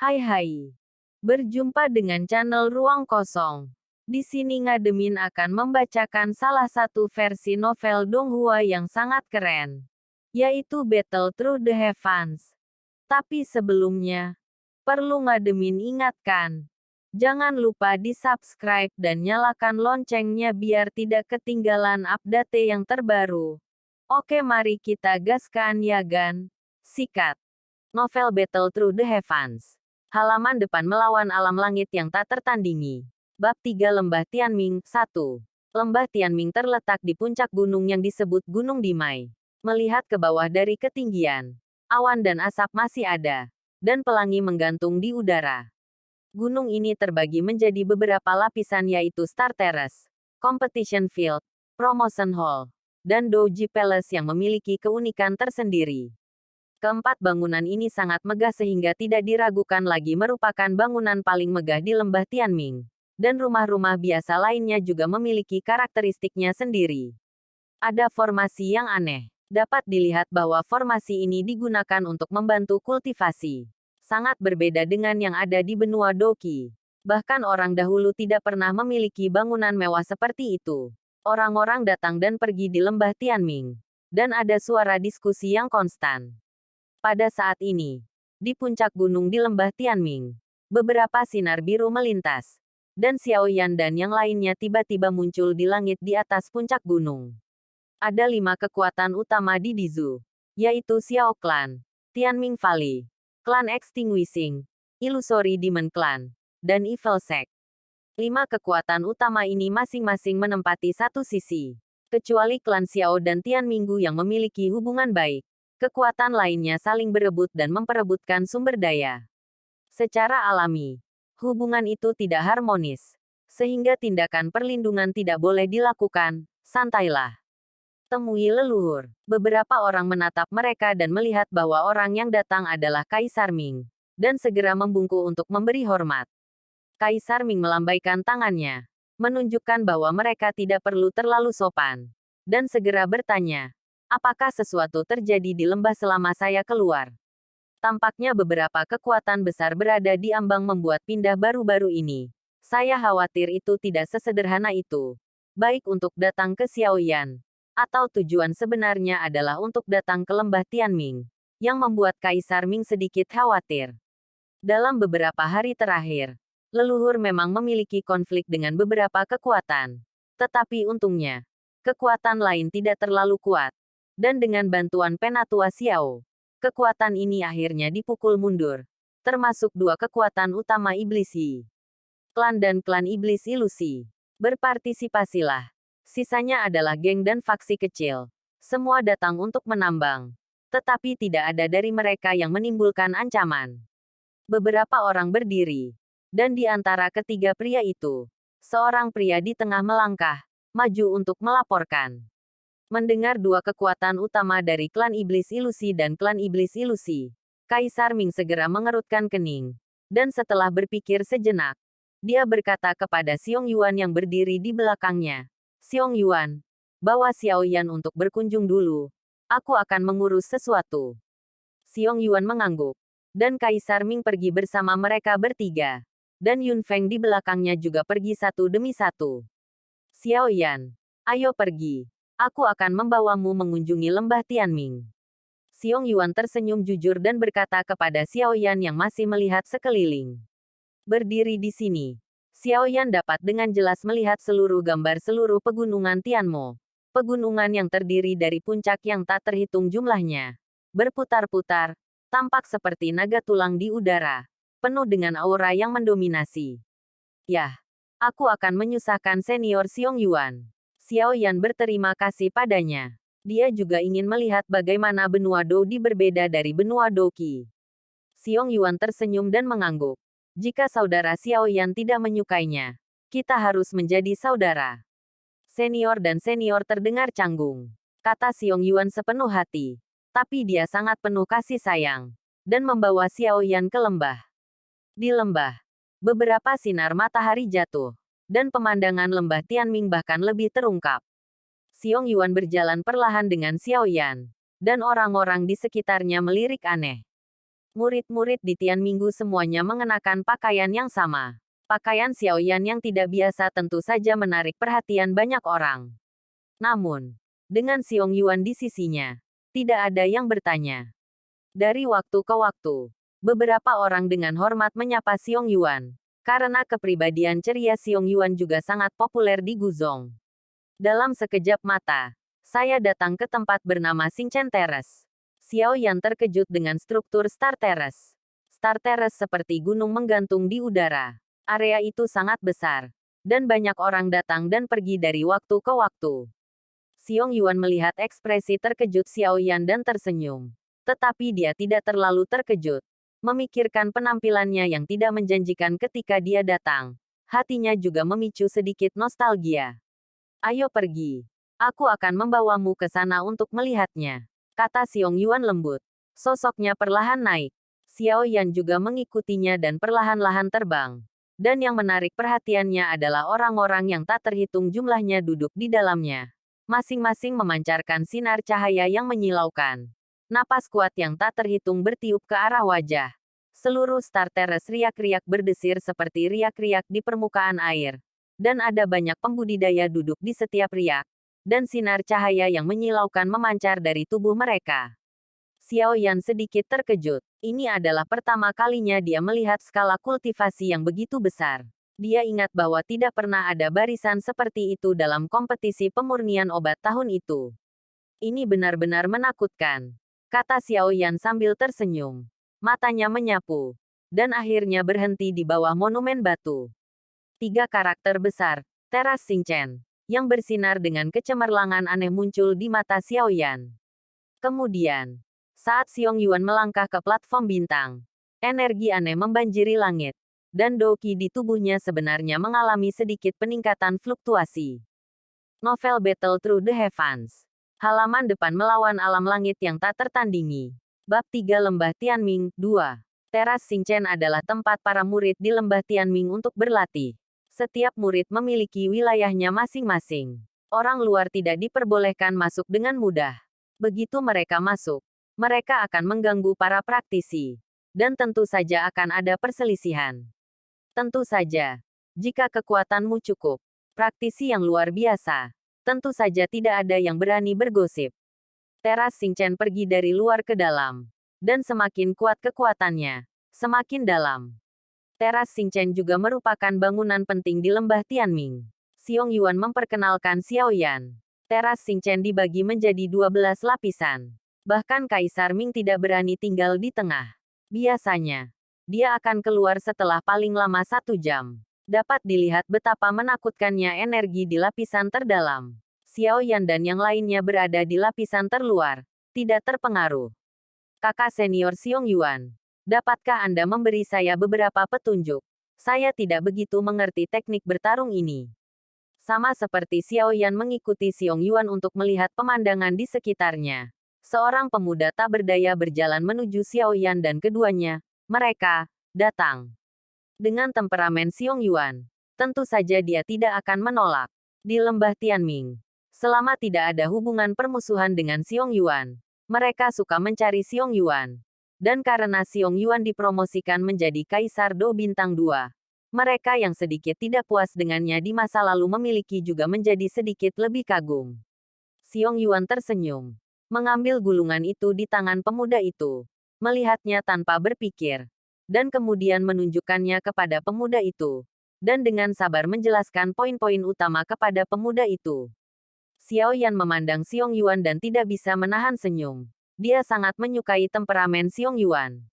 Hai hai. Berjumpa dengan channel Ruang Kosong. Di sini Ngademin akan membacakan salah satu versi novel Donghua yang sangat keren, yaitu Battle Through the Heavens. Tapi sebelumnya, perlu Ngademin ingatkan, jangan lupa di-subscribe dan nyalakan loncengnya biar tidak ketinggalan update yang terbaru. Oke, mari kita gaskan ya gan. Sikat. Novel Battle Through the Heavens. Halaman depan melawan alam langit yang tak tertandingi. Bab 3 Lembah Tianming, 1. Lembah Tianming terletak di puncak gunung yang disebut Gunung Dimai. Melihat ke bawah dari ketinggian, awan dan asap masih ada, dan pelangi menggantung di udara. Gunung ini terbagi menjadi beberapa lapisan yaitu Star Terrace, Competition Field, Promotion Hall, dan Doji Palace yang memiliki keunikan tersendiri. Keempat bangunan ini sangat megah sehingga tidak diragukan lagi merupakan bangunan paling megah di Lembah Tianming. Dan rumah-rumah biasa lainnya juga memiliki karakteristiknya sendiri. Ada formasi yang aneh. Dapat dilihat bahwa formasi ini digunakan untuk membantu kultivasi. Sangat berbeda dengan yang ada di benua Doki. Bahkan orang dahulu tidak pernah memiliki bangunan mewah seperti itu. Orang-orang datang dan pergi di Lembah Tianming. Dan ada suara diskusi yang konstan. Pada saat ini, di puncak gunung di Lembah Tianming, beberapa sinar biru melintas, dan Xiao Yan dan yang lainnya tiba-tiba muncul di langit di atas puncak gunung. Ada 5 kekuatan utama di Dizu, yaitu Xiao Clan, Tianming Valley, Clan Extinguishing, Illusory Demon Clan, dan Evil Sect. 5 kekuatan utama ini masing-masing menempati satu sisi, kecuali klan Xiao dan Tianminggu yang memiliki hubungan baik. Kekuatan lainnya saling berebut dan memperebutkan sumber daya. Secara alami, hubungan itu tidak harmonis, sehingga tindakan perlindungan tidak boleh dilakukan. Santailah. Temui leluhur. Beberapa orang menatap mereka dan melihat bahwa orang yang datang adalah Kaisar Ming, dan segera membungkuk untuk memberi hormat. Kaisar Ming melambaikan tangannya, menunjukkan bahwa mereka tidak perlu terlalu sopan, dan segera bertanya, apakah sesuatu terjadi di lembah selama saya keluar? Tampaknya beberapa kekuatan besar berada di ambang membuat pindah baru-baru ini. Saya khawatir itu tidak sesederhana itu. Baik untuk datang ke Xiaoyan, atau tujuan sebenarnya adalah untuk datang ke lembah Tianming, yang membuat Kaisar Ming sedikit khawatir. Dalam beberapa hari terakhir, leluhur memang memiliki konflik dengan beberapa kekuatan. Tetapi untungnya, kekuatan lain tidak terlalu kuat. Dan dengan bantuan Penatua Xiao, kekuatan ini akhirnya dipukul mundur, termasuk 2 kekuatan utama Iblis Yi. Klan dan klan Iblis Ilusi. Berpartisipasilah. Sisanya adalah geng dan faksi kecil. Semua datang untuk menambang. Tetapi tidak ada dari mereka yang menimbulkan ancaman. Beberapa orang berdiri. Dan di antara ketiga pria itu, seorang pria di tengah melangkah, maju untuk melaporkan. Mendengar 2 kekuatan utama dari klan Iblis Ilusi dan klan Iblis Ilusi, Kaisar Ming segera mengerutkan kening. Dan setelah berpikir sejenak, dia berkata kepada Xiong Yuan yang berdiri di belakangnya, Xiong Yuan, bawa Xiao Yan untuk berkunjung dulu. Aku akan mengurus sesuatu. Xiong Yuan mengangguk. Dan Kaisar Ming pergi bersama mereka bertiga. Dan Yun Feng di belakangnya juga pergi satu demi satu. Xiao Yan, ayo pergi. Aku akan membawamu mengunjungi lembah Tianming. Xiong Yuan tersenyum jujur dan berkata kepada Xiao Yan yang masih melihat sekeliling. Berdiri di sini, Xiao Yan dapat dengan jelas melihat seluruh gambar seluruh pegunungan Tianmo. Pegunungan yang terdiri dari puncak yang tak terhitung jumlahnya. Berputar-putar, tampak seperti naga tulang di udara, penuh dengan aura yang mendominasi. Yah, aku akan menyusahkan senior Xiong Yuan. Xiao Yan berterima kasih padanya. Dia juga ingin melihat bagaimana benua Doudi berbeda dari benua Doki. Xiong Yuan tersenyum dan mengangguk. Jika saudara Xiao Yan tidak menyukainya, kita harus menjadi saudara. Senior dan senior terdengar canggung, kata Xiong Yuan sepenuh hati. Tapi dia sangat penuh kasih sayang, dan membawa Xiao Yan ke lembah. Di lembah, beberapa sinar matahari jatuh. Dan pemandangan lembah Tianming bahkan lebih terungkap. Xiong Yuan berjalan perlahan dengan Xiao Yan. Dan orang-orang di sekitarnya melirik aneh. Murid-murid di Tianminggu semuanya mengenakan pakaian yang sama. Pakaian Xiaoyan yang tidak biasa tentu saja menarik perhatian banyak orang. Namun, dengan Xiong Yuan di sisinya, tidak ada yang bertanya. Dari waktu ke waktu, beberapa orang dengan hormat menyapa Xiong Yuan. Karena kepribadian ceria Xiong Yuan juga sangat populer di Guzhong. Dalam sekejap mata, saya datang ke tempat bernama Xingchen Terrace. Xiao Yan terkejut dengan struktur Star Terrace. Star Terrace seperti gunung menggantung di udara. Area itu sangat besar, dan banyak orang datang dan pergi dari waktu ke waktu. Xiong Yuan melihat ekspresi terkejut Xiao Yan dan tersenyum. Tetapi dia tidak terlalu terkejut. Memikirkan penampilannya yang tidak menjanjikan ketika dia datang. Hatinya juga memicu sedikit nostalgia. Ayo pergi. Aku akan membawamu ke sana untuk melihatnya, kata Xiong Yuan lembut. Sosoknya perlahan naik. Xiao Yan juga mengikutinya dan perlahan-lahan terbang. Dan yang menarik perhatiannya adalah orang-orang yang tak terhitung jumlahnya duduk di dalamnya. Masing-masing memancarkan sinar cahaya yang menyilaukan. Napas kuat yang tak terhitung bertiup ke arah wajah. Seluruh Star Terrace riak-riak berdesir seperti riak-riak di permukaan air. Dan ada banyak pembudidaya duduk di setiap riak. Dan sinar cahaya yang menyilaukan memancar dari tubuh mereka. Xiao Yan sedikit terkejut. Ini adalah pertama kalinya dia melihat skala kultivasi yang begitu besar. Dia ingat bahwa tidak pernah ada barisan seperti itu dalam kompetisi pemurnian obat tahun itu. Ini benar-benar menakutkan, kata Xiao Yan sambil tersenyum. Matanya menyapu, dan akhirnya berhenti di bawah monumen batu. 3 karakter besar, teras Xingchen, yang bersinar dengan kecemerlangan aneh muncul di mata Xiao Yan. Kemudian, saat Xiong Yuan melangkah ke platform bintang, energi aneh membanjiri langit, dan Douqi di tubuhnya sebenarnya mengalami sedikit peningkatan fluktuasi. Novel Battle Through the Heavens. Halaman depan melawan alam langit yang tak tertandingi. Bab 3 Lembah Tianming, 2. Teras Xingchen adalah tempat para murid di Lembah Tianming untuk berlatih. Setiap murid memiliki wilayahnya masing-masing. Orang luar tidak diperbolehkan masuk dengan mudah. Begitu mereka masuk, mereka akan mengganggu para praktisi. Dan tentu saja akan ada perselisihan. Tentu saja, jika kekuatanmu cukup, praktisi yang luar biasa, tentu saja tidak ada yang berani bergosip. Teras Xingchen pergi dari luar ke dalam. Dan semakin kuat kekuatannya, semakin dalam. Teras Xingchen juga merupakan bangunan penting di Lembah Tianming. Xiong Yuan memperkenalkan Xiao Yan. Teras Xingchen dibagi menjadi 12 lapisan. Bahkan Kaisar Ming tidak berani tinggal di tengah. Biasanya, dia akan keluar setelah paling lama 1 jam. Dapat dilihat betapa menakutkannya energi di lapisan terdalam. Xiao Yan dan yang lainnya berada di lapisan terluar, tidak terpengaruh. Kakak senior Xiong Yuan, dapatkah Anda memberi saya beberapa petunjuk? Saya tidak begitu mengerti teknik bertarung ini. Sama seperti Xiao Yan mengikuti Xiong Yuan untuk melihat pemandangan di sekitarnya. Seorang pemuda tak berdaya berjalan menuju Xiao Yan dan keduanya, mereka, datang. Dengan temperamen Xiong Yuan, tentu saja dia tidak akan menolak. Di Lembah Tianming, selama tidak ada hubungan permusuhan dengan Xiong Yuan, mereka suka mencari Xiong Yuan. Dan karena Xiong Yuan dipromosikan menjadi Kaisar Dou Bintang 2, mereka yang sedikit tidak puas dengannya di masa lalu memiliki juga menjadi sedikit lebih kagum. Xiong Yuan tersenyum, mengambil gulungan itu di tangan pemuda itu, melihatnya tanpa berpikir, dan kemudian menunjukkannya kepada pemuda itu, dan dengan sabar menjelaskan poin-poin utama kepada pemuda itu. Xiao Yan memandang Xiong Yuan dan tidak bisa menahan senyum. Dia sangat menyukai temperamen Xiong Yuan.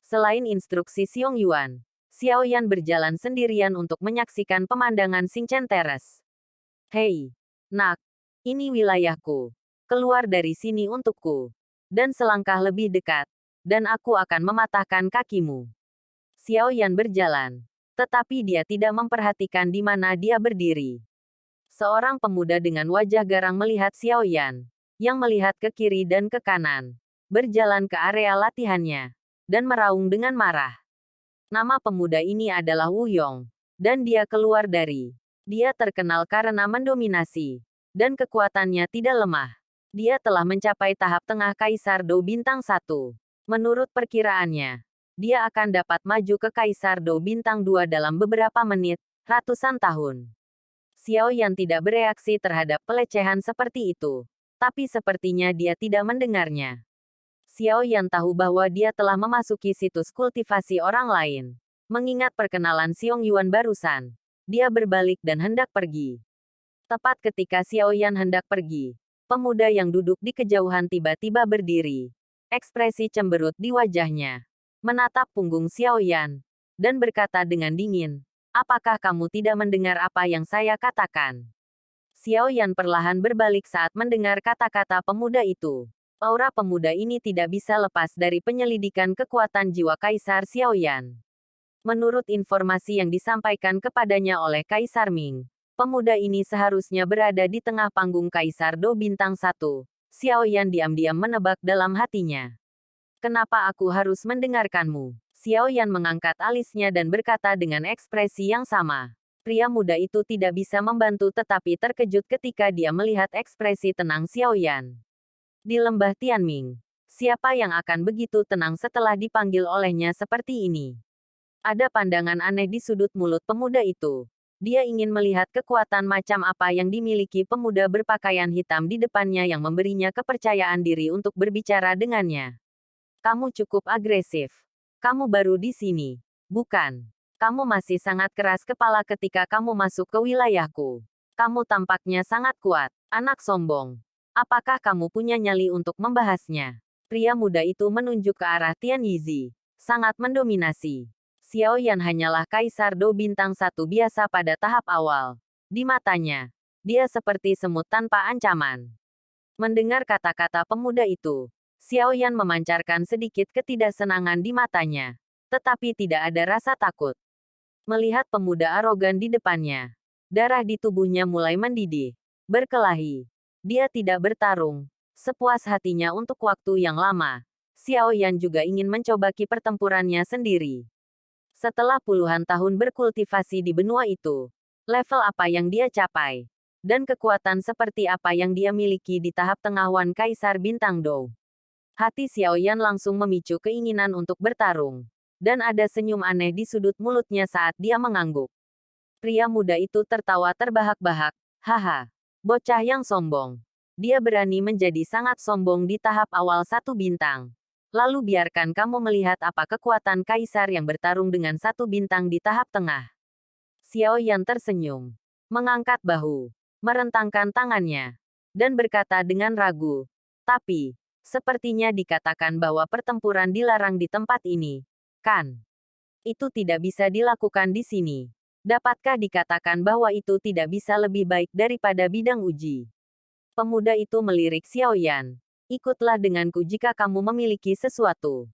Selain instruksi Xiong Yuan, Xiao Yan berjalan sendirian untuk menyaksikan pemandangan Xingchen Terrace. Hei, nak, ini wilayahku. Keluar dari sini untukku. Dan selangkah lebih dekat, dan aku akan mematahkan kakimu. Xiao Yan berjalan, tetapi dia tidak memperhatikan di mana dia berdiri. Seorang pemuda dengan wajah garang melihat Xiao Yan, yang melihat ke kiri dan ke kanan, berjalan ke area latihannya, dan meraung dengan marah. Nama pemuda ini adalah Wu Yong, dan dia keluar dari. Dia terkenal karena mendominasi, dan kekuatannya tidak lemah. Dia telah mencapai tahap tengah Kaisar Dou Bintang 1. Menurut perkiraannya, dia akan dapat maju ke Kaisar Dou Bintang 2 dalam beberapa menit, ratusan tahun. Xiao Yan tidak bereaksi terhadap pelecehan seperti itu. Tapi sepertinya dia tidak mendengarnya. Xiao Yan tahu bahwa dia telah memasuki situs kultivasi orang lain. Mengingat perkenalan Xiong Yuan barusan, dia berbalik dan hendak pergi. Tepat ketika Xiao Yan hendak pergi, pemuda yang duduk di kejauhan tiba-tiba berdiri. Ekspresi cemberut di wajahnya. Menatap punggung Xiao Yan. Dan berkata dengan dingin, apakah kamu tidak mendengar apa yang saya katakan? Xiao Yan perlahan berbalik saat mendengar kata-kata pemuda itu. Aura pemuda ini tidak bisa lepas dari penyelidikan kekuatan jiwa Kaisar Xiao Yan. Menurut informasi yang disampaikan kepadanya oleh Kaisar Ming, pemuda ini seharusnya berada di tengah panggung Kaisar Dou Bintang 1. Xiao Yan diam-diam menebak dalam hatinya. Kenapa aku harus mendengarkanmu? Xiao Yan mengangkat alisnya dan berkata dengan ekspresi yang sama. Pria muda itu tidak bisa membantu tetapi terkejut ketika dia melihat ekspresi tenang Xiao Yan. Di lembah Tianming, siapa yang akan begitu tenang setelah dipanggil olehnya seperti ini? Ada pandangan aneh di sudut mulut pemuda itu. Dia ingin melihat kekuatan macam apa yang dimiliki pemuda berpakaian hitam di depannya yang memberinya kepercayaan diri untuk berbicara dengannya. Kamu cukup agresif. Kamu baru di sini, bukan? Kamu masih sangat keras kepala ketika kamu masuk ke wilayahku. Kamu tampaknya sangat kuat, anak sombong. Apakah kamu punya nyali untuk membahasnya? Pria muda itu menunjuk ke arah Tian Yizi. Sangat mendominasi. Xiao Yan hanyalah Kaisar Dou Bintang 1 biasa pada tahap awal. Di matanya, dia seperti semut tanpa ancaman. Mendengar kata-kata pemuda itu, Xiao Yan memancarkan sedikit ketidaksenangan di matanya. Tetapi tidak ada rasa takut. Melihat pemuda arogan di depannya, darah di tubuhnya mulai mendidih. Berkelahi. Dia tidak bertarung. Sepuas hatinya untuk waktu yang lama. Xiao Yan juga ingin mencoba pertempurannya sendiri. Setelah puluhan tahun berkultivasi di benua itu, level apa yang dia capai, dan kekuatan seperti apa yang dia miliki di tahap tengah Wan Kaisar Bintang Dou. Hati Xiao Yan langsung memicu keinginan untuk bertarung. Dan ada senyum aneh di sudut mulutnya saat dia mengangguk. Pria muda itu tertawa terbahak-bahak. Haha. Bocah yang sombong. Dia berani menjadi sangat sombong di tahap awal 1 bintang. Lalu biarkan kamu melihat apa kekuatan kaisar yang bertarung dengan 1 bintang di tahap tengah. Xiao Yan tersenyum. Mengangkat bahu. Merentangkan tangannya. Dan berkata dengan ragu. Tapi, sepertinya dikatakan bahwa pertempuran dilarang di tempat ini. Kan? Itu tidak bisa dilakukan di sini. Dapatkah dikatakan bahwa itu tidak bisa lebih baik daripada bidang uji? Pemuda itu melirik Xiao Yan. Ikutlah denganku jika kamu memiliki sesuatu.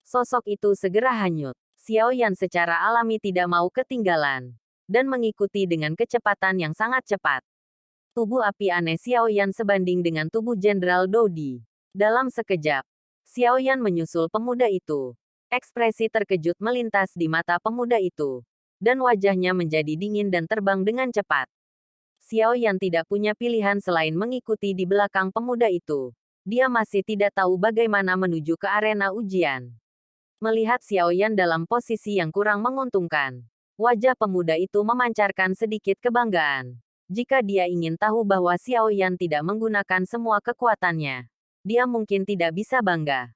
Sosok itu segera hanyut. Xiao Yan secara alami tidak mau ketinggalan. Dan mengikuti dengan kecepatan yang sangat cepat. Tubuh api aneh Xiao Yan sebanding dengan tubuh Jenderal Dodi. Dalam sekejap, Xiao Yan menyusul pemuda itu. Ekspresi terkejut melintas di mata pemuda itu. Dan wajahnya menjadi dingin dan terbang dengan cepat. Xiao Yan tidak punya pilihan selain mengikuti di belakang pemuda itu. Dia masih tidak tahu bagaimana menuju ke arena ujian. Melihat Xiao Yan dalam posisi yang kurang menguntungkan, wajah pemuda itu memancarkan sedikit kebanggaan. Jika dia ingin tahu bahwa Xiao Yan tidak menggunakan semua kekuatannya, dia mungkin tidak bisa bangga.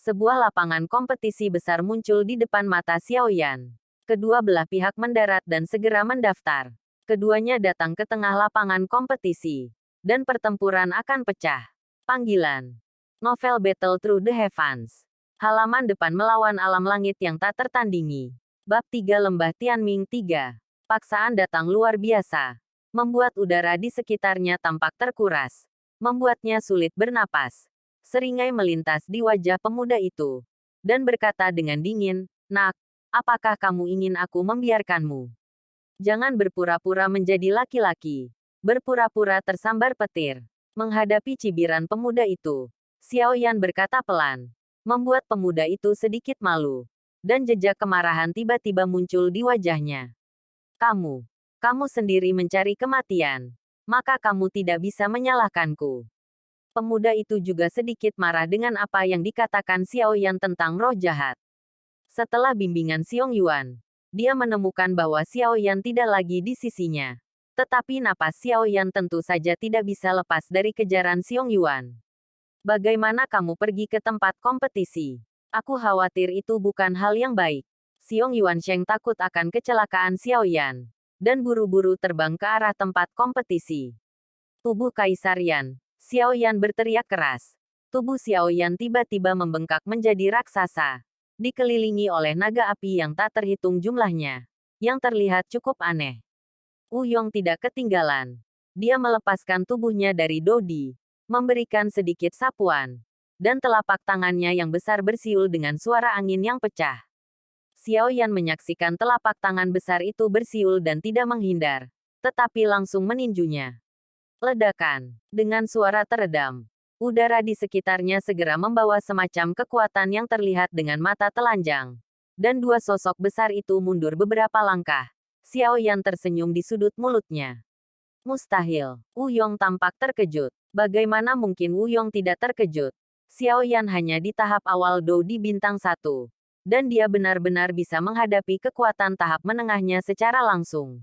Sebuah lapangan kompetisi besar muncul di depan mata Xiao Yan. Kedua belah pihak mendarat dan segera mendaftar. Keduanya datang ke tengah lapangan kompetisi. Dan pertempuran akan pecah. Panggilan. Novel Battle Through the Heavens. Halaman depan melawan alam langit yang tak tertandingi. Bab 3 Lembah Tianming 3. Paksaan datang luar biasa. Membuat udara di sekitarnya tampak terkuras. Membuatnya sulit bernapas. Seringai melintas di wajah pemuda itu. Dan berkata dengan dingin, "Nak, apakah kamu ingin aku membiarkanmu? Jangan berpura-pura menjadi laki-laki. Berpura-pura tersambar petir." Menghadapi cibiran pemuda itu, Xiao Yan berkata pelan. Membuat pemuda itu sedikit malu. Dan jejak kemarahan tiba-tiba muncul di wajahnya. Kamu sendiri mencari kematian. Maka kamu tidak bisa menyalahkanku. Pemuda itu juga sedikit marah dengan apa yang dikatakan Xiao Yan tentang roh jahat. Setelah bimbingan Xiong Yuan, dia menemukan bahwa Xiao Yan tidak lagi di sisinya. Tetapi napas Xiao Yan tentu saja tidak bisa lepas dari kejaran Xiong Yuan. Bagaimana kamu pergi ke tempat kompetisi? Aku khawatir itu bukan hal yang baik. Xiong Yuan Sheng takut akan kecelakaan Xiao Yan, dan buru-buru terbang ke arah tempat kompetisi. Tubuh Kaisar Yan, Xiao Yan berteriak keras. Tubuh Xiao Yan tiba-tiba membengkak menjadi raksasa, dikelilingi oleh naga api yang tak terhitung jumlahnya, yang terlihat cukup aneh. Wu Yong tidak ketinggalan. Dia melepaskan tubuhnya dari Dodi, memberikan sedikit sapuan, dan telapak tangannya yang besar bersiul dengan suara angin yang pecah. Xiao Yan menyaksikan telapak tangan besar itu bersiul dan tidak menghindar, tetapi langsung meninjunya. Ledakan. Dengan suara teredam, udara di sekitarnya segera membawa semacam kekuatan yang terlihat dengan mata telanjang. Dan dua sosok besar itu mundur beberapa langkah. Xiao Yan tersenyum di sudut mulutnya. Mustahil. Wu Yong tampak terkejut. Bagaimana mungkin Wu Yong tidak terkejut? Xiao Yan hanya di tahap awal Dou di bintang 1. Dan dia benar-benar bisa menghadapi kekuatan tahap menengahnya secara langsung.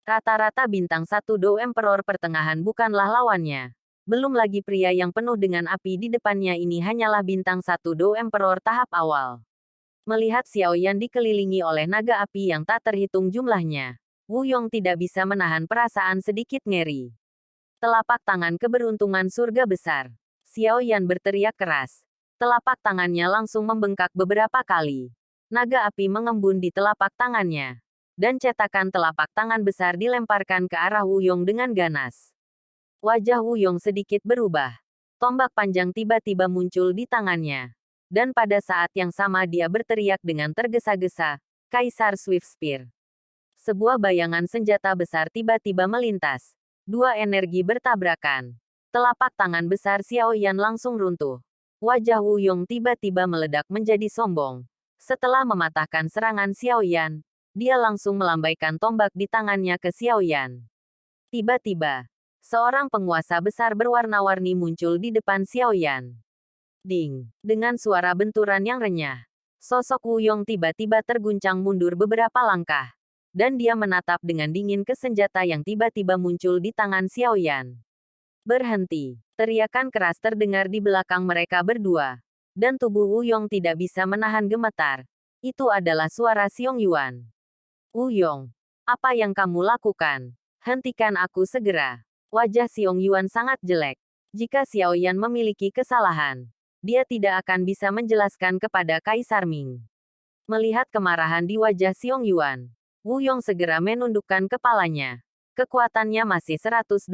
Rata-rata bintang 1 Dou Emperor pertengahan bukanlah lawannya. Belum lagi pria yang penuh dengan api di depannya ini hanyalah bintang 1 Dou Emperor tahap awal. Melihat Xiao Yan dikelilingi oleh naga api yang tak terhitung jumlahnya, Wu Yong tidak bisa menahan perasaan sedikit ngeri. Telapak tangan keberuntungan surga besar. Xiao Yan berteriak keras. Telapak tangannya langsung membengkak beberapa kali. Naga api mengembun di telapak tangannya. Dan cetakan telapak tangan besar dilemparkan ke arah Wu Yong dengan ganas. Wajah Wu Yong sedikit berubah. Tombak panjang tiba-tiba muncul di tangannya. Dan pada saat yang sama dia berteriak dengan tergesa-gesa, Kaisar Swift Spear. Sebuah bayangan senjata besar tiba-tiba melintas. Dua energi bertabrakan. Telapak tangan besar Xiao Yan langsung runtuh. Wajah Wu Yong tiba-tiba meledak menjadi sombong. Setelah mematahkan serangan Xiao Yan, dia langsung melambaikan tombak di tangannya ke Xiao Yan. Tiba-tiba, seorang penguasa besar berwarna-warni muncul di depan Xiao Yan. Ding! Dengan suara benturan yang renyah, sosok Wu Yong tiba-tiba terguncang mundur beberapa langkah. Dan dia menatap dengan dingin ke senjata yang tiba-tiba muncul di tangan Xiao Yan. Berhenti! Teriakan keras terdengar di belakang mereka berdua. Dan tubuh Wu Yong tidak bisa menahan gemetar. Itu adalah suara Xiong Yuan. Wu Yong, apa yang kamu lakukan? Hentikan aku segera. Wajah Xiong Yuan sangat jelek. Jika Xiao Yan memiliki kesalahan, dia tidak akan bisa menjelaskan kepada Kaisar Ming. Melihat kemarahan di wajah Xiong Yuan, Wu Yong segera menundukkan kepalanya. Kekuatannya masih 108.000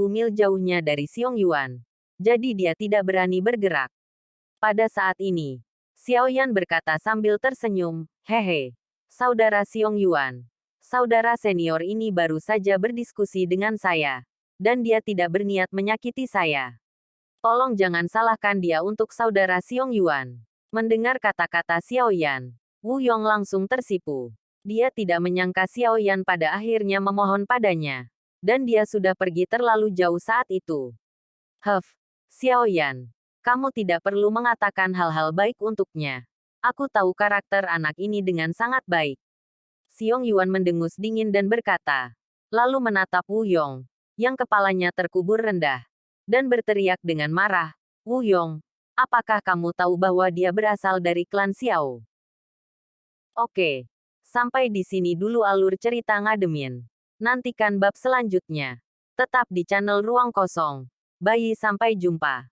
mil jauhnya dari Xiong Yuan. Jadi dia tidak berani bergerak. Pada saat ini, Xiao Yan berkata sambil tersenyum, "Hehe, Saudara Xiong Yuan. Saudara senior ini baru saja berdiskusi dengan saya. Dan dia tidak berniat menyakiti saya. Tolong jangan salahkan dia untuk Saudara Xiong Yuan." Mendengar kata-kata Xiao Yan, Wu Yong langsung tersipu. Dia tidak menyangka Xiao Yan pada akhirnya memohon padanya. Dan dia sudah pergi terlalu jauh saat itu. Xiao Yan. Kamu tidak perlu mengatakan hal-hal baik untuknya. Aku tahu karakter anak ini dengan sangat baik. Xiong Yuan mendengus dingin dan berkata. Lalu menatap Wu Yong, yang kepalanya terkubur rendah. Dan berteriak dengan marah, "Wu Yong, apakah kamu tahu bahwa dia berasal dari klan Xiao?" Oke. Sampai di sini dulu alur cerita Ngademin. Nantikan bab selanjutnya. Tetap di channel Ruang Kosong. Bye sampai jumpa.